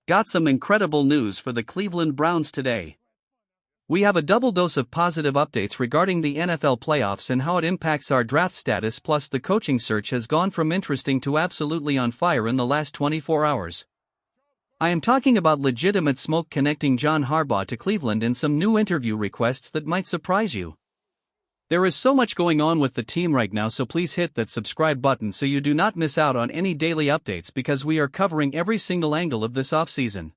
Got some incredible news for the Cleveland Browns today. We have a double dose of positive updates regarding the NFL playoffs and how it impacts our draft status, plus the coaching search has gone from interesting to absolutely on fire in the last 24 hours. I am talking about legitimate smoke connecting John Harbaugh to Cleveland and some new interview requests that might surprise you. There is so much going on with the team right now, so please hit that subscribe button so you do not miss out on any daily updates, because we are covering every single angle of this offseason.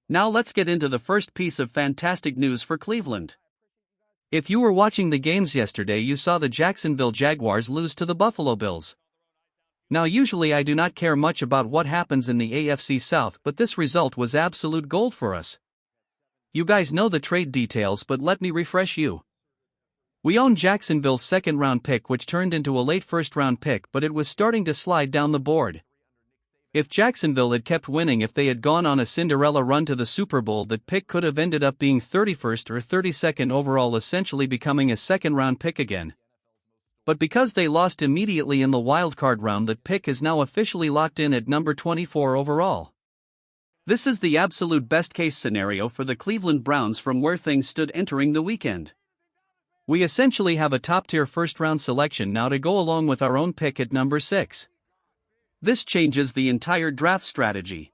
Now let's get into the first piece of fantastic news for Cleveland. If you were watching the games yesterday, you saw the Jacksonville Jaguars lose to the Buffalo Bills. Now usually I do not care much about what happens in the AFC South, but this result was absolute gold for us. You guys know the trade details, but let me refresh you. We own Jacksonville's second-round pick, which turned into a late first-round pick, but it was starting to slide down the board. If Jacksonville had kept winning, if they had gone on a Cinderella run to the Super Bowl, that pick could have ended up being 31st or 32nd overall, essentially becoming a second-round pick again. But because they lost immediately in the wildcard round, that pick is now officially locked in at number 24 overall. This is the absolute best-case scenario for the Cleveland Browns from where things stood entering the weekend. We essentially have a top-tier first-round selection now to go along with our own pick at number 6. This changes the entire draft strategy.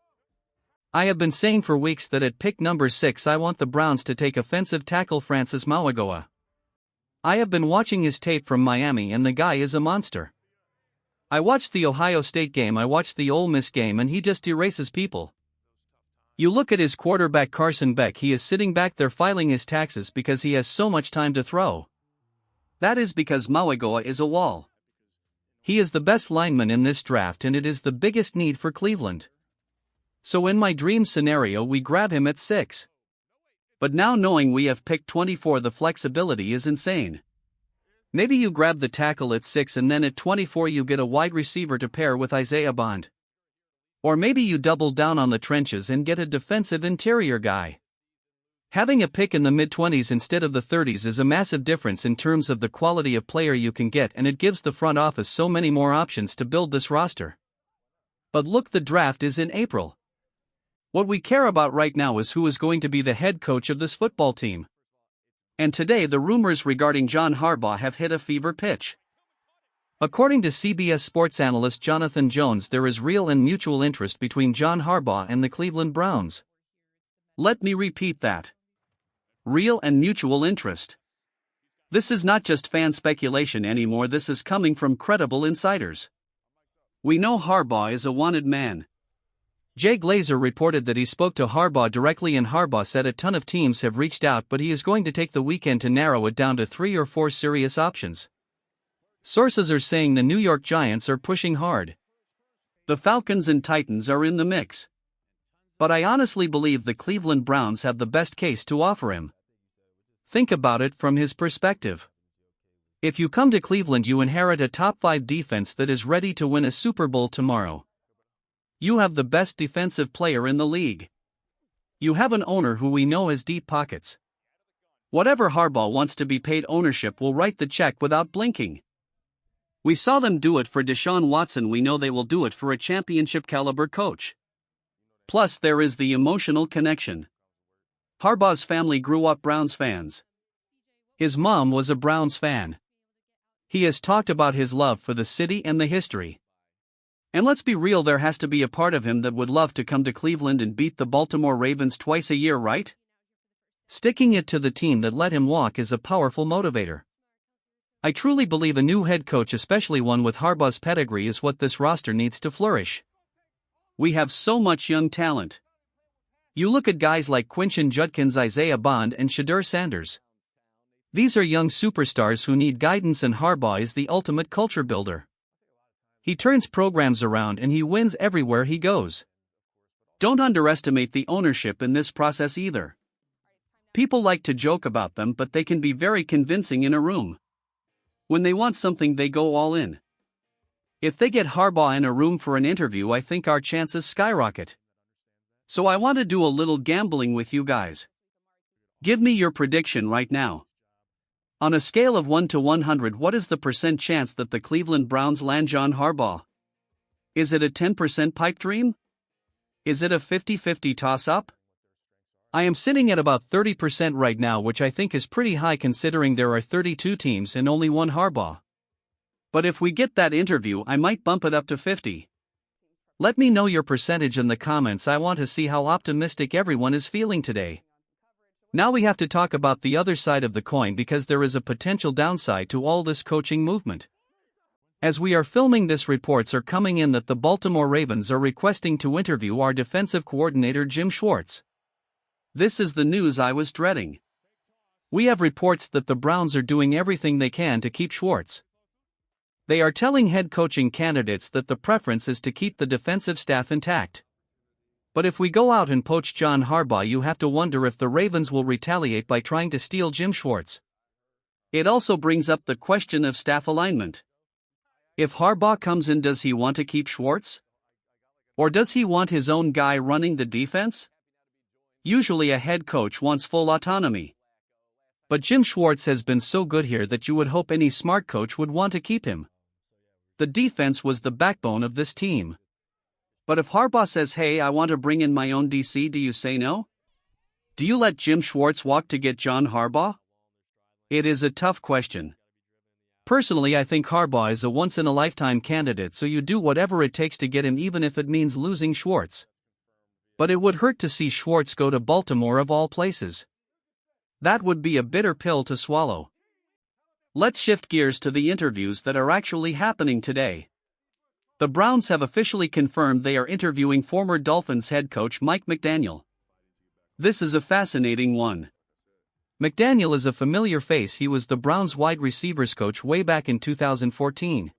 I have been saying for weeks that at pick number 6 I want the Browns to take offensive tackle Francis Mauigoa. I have been watching his tape from Miami and the guy is a monster. I watched the Ohio State game, I watched the Ole Miss game, and he just erases people. You look at his quarterback Carson Beck, he is sitting back there filing his taxes because he has so much time to throw. That is because Mauigoa is a wall. He is the best lineman in this draft and it is the biggest need for Cleveland. So in my dream scenario we grab him at 6. But now knowing we have picked 24, the flexibility is insane. Maybe you grab the tackle at 6 and then at 24 you get a wide receiver to pair with Isaiah Bond. Or maybe you double down on the trenches and get a defensive interior guy. Having a pick in the mid-20s instead of the 30s is a massive difference in terms of the quality of player you can get, and it gives the front office so many more options to build this roster. But look, the draft is in April. What we care about right now is who is going to be the head coach of this football team. And today the rumors regarding John Harbaugh have hit a fever pitch. According to CBS Sports analyst Jonathan Jones, there is real and mutual interest between John Harbaugh and the Cleveland Browns. Let me repeat that. Real and mutual interest. This is not just fan speculation anymore, this is coming from credible insiders. We know Harbaugh is a wanted man. Jay Glazer reported that he spoke to Harbaugh directly, and Harbaugh said a ton of teams have reached out, but he is going to take the weekend to narrow it down to 3 or 4 serious options. Sources are saying the New York Giants are pushing hard. The Falcons and Titans are in the mix. But I honestly believe the Cleveland Browns have the best case to offer him. Think about it from his perspective. If you come to Cleveland, you inherit a top 5 defense that is ready to win a Super Bowl tomorrow. You have the best defensive player in the league. You have an owner who we know has deep pockets. Whatever Harbaugh wants to be paid, ownership will write the check without blinking. We saw them do it for Deshaun Watson, we know they will do it for a championship-caliber coach. Plus there is the emotional connection. Harbaugh's family grew up Browns fans. His mom was a Browns fan. He has talked about his love for the city and the history. And let's be real, there has to be a part of him that would love to come to Cleveland and beat the Baltimore Ravens twice a year, right? Sticking it to the team that let him walk is a powerful motivator. I truly believe a new head coach, especially one with Harbaugh's pedigree, is what this roster needs to flourish. We have so much young talent. You look at guys like Quinshon Judkins, Isaiah Bond, and Shedeur Sanders. These are young superstars who need guidance, and Harbaugh is the ultimate culture builder. He turns programs around and he wins everywhere he goes. Don't underestimate the ownership in this process either. People like to joke about them, but they can be very convincing in a room. When they want something, they go all in. If they get Harbaugh in a room for an interview, I think our chances skyrocket. So I want to do a little gambling with you guys. Give me your prediction right now. On a scale of 1 to 100, what is the percent chance that the Cleveland Browns land John Harbaugh? Is it a 10% pipe dream? Is it a 50-50 toss-up? I am sitting at about 30% right now, which I think is pretty high considering there are 32 teams and only one Harbaugh. But if we get that interview, I might bump it up to 50. Let me know your percentage in the comments. I want to see how optimistic everyone is feeling today. Now we have to talk about the other side of the coin because there is a potential downside to all this coaching movement. As we are filming this, reports are coming in that the Baltimore Ravens are requesting to interview our defensive coordinator Jim Schwartz. This is the news I was dreading. We have reports that the Browns are doing everything they can to keep Schwartz. They are telling head coaching candidates that the preference is to keep the defensive staff intact. But if we go out and poach John Harbaugh, you have to wonder if the Ravens will retaliate by trying to steal Jim Schwartz. It also brings up the question of staff alignment. If Harbaugh comes in, does he want to keep Schwartz? Or does he want his own guy running the defense? Usually a head coach wants full autonomy. But Jim Schwartz has been so good here that you would hope any smart coach would want to keep him. The defense was the backbone of this team. But if Harbaugh says, hey, I want to bring in my own DC, do you say no? Do you let Jim Schwartz walk to get John Harbaugh? It is a tough question. Personally, I think Harbaugh is a once-in-a-lifetime candidate, so you do whatever it takes to get him, even if it means losing Schwartz. But it would hurt to see Schwartz go to Baltimore of all places. That would be a bitter pill to swallow. Let's shift gears to the interviews that are actually happening today. The Browns have officially confirmed they are interviewing former Dolphins head coach Mike McDaniel. This is a fascinating one. McDaniel is a familiar face. He was the Browns wide receivers coach way back in 2014.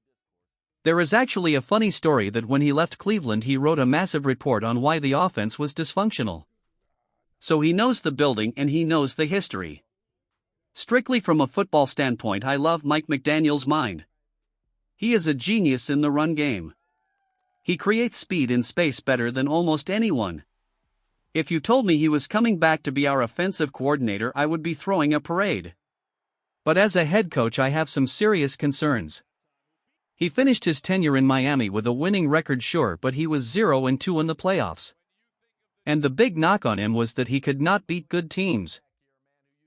There is actually a funny story that when he left Cleveland, he wrote a massive report on why the offense was dysfunctional. So he knows the building and he knows the history. Strictly from a football standpoint, I love Mike McDaniel's mind. He is a genius in the run game. He creates speed in space better than almost anyone. If you told me he was coming back to be our offensive coordinator, I would be throwing a parade. But as a head coach, I have some serious concerns. He finished his tenure in Miami with a winning record, sure, but he was 0-2 in the playoffs. And the big knock on him was that he could not beat good teams.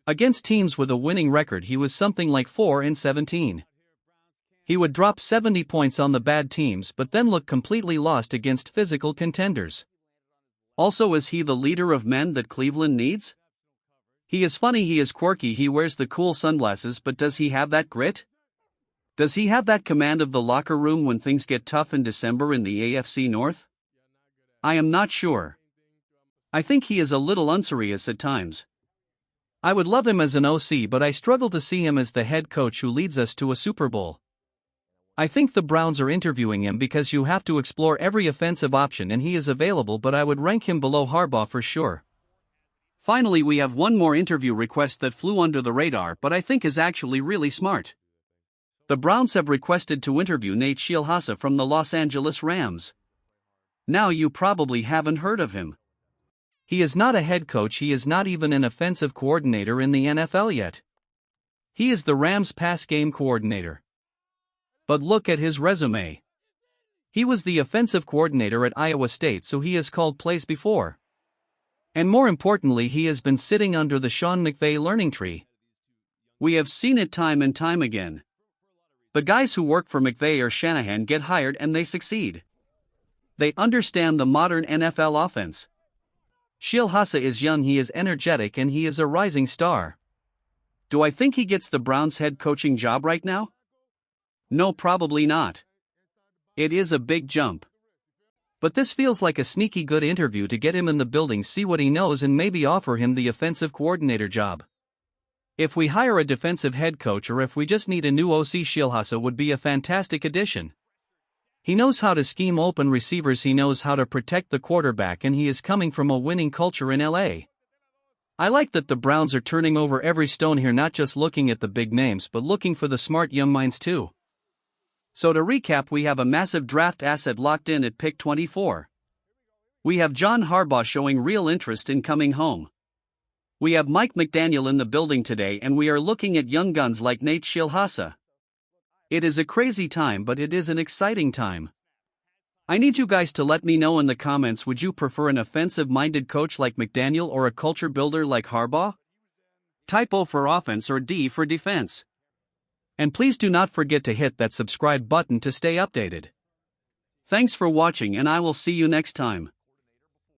Against teams with a winning record, he was something like 4-17. He would drop 70 points on the bad teams but then look completely lost against physical contenders. Also, is he the leader of men that Cleveland needs? He is funny, he is quirky, he wears the cool sunglasses, but does he have that grit? Does he have that command of the locker room when things get tough in December in the AFC North? I am not sure. I think he is a little unserious at times. I would love him as an OC, but I struggle to see him as the head coach who leads us to a Super Bowl. I think the Browns are interviewing him because you have to explore every offensive option and he is available, but I would rank him below Harbaugh for sure. Finally, we have one more interview request that flew under the radar but I think is actually really smart. The Browns have requested to interview Nate Scheelhaase from the Los Angeles Rams. Now you probably haven't heard of him. He is not a head coach, he is not even an offensive coordinator in the NFL yet. He is the Rams' pass game coordinator. But look at his resume. He was the offensive coordinator at Iowa State, so he has called plays before. And more importantly, he has been sitting under the Sean McVay learning tree. We have seen it time and time again. The guys who work for McVay or Shanahan get hired and they succeed. They understand the modern NFL offense. Scheelhaase is young, he is energetic, and he is a rising star. Do I think he gets the Browns head coaching job right now? No, probably not. It is a big jump. But this feels like a sneaky good interview to get him in the building, see what he knows, and maybe offer him the offensive coordinator job. If we hire a defensive head coach or if we just need a new OC, Schilhasa would be a fantastic addition. He knows how to scheme open receivers, he knows how to protect the quarterback, and he is coming from a winning culture in LA. I like that the Browns are turning over every stone here, not just looking at the big names but looking for the smart young minds too. So to recap, we have a massive draft asset locked in at pick 24. We have John Harbaugh showing real interest in coming home. We have Mike McDaniel in the building today, and we are looking at young guns like Nate Scheelhaase. It is a crazy time, but it is an exciting time. I need you guys to let me know in the comments, would you prefer an offensive-minded coach like McDaniel or a culture builder like Harbaugh? Type O for offense or D for defense. And please do not forget to hit that subscribe button to stay updated. Thanks for watching, and I will see you next time.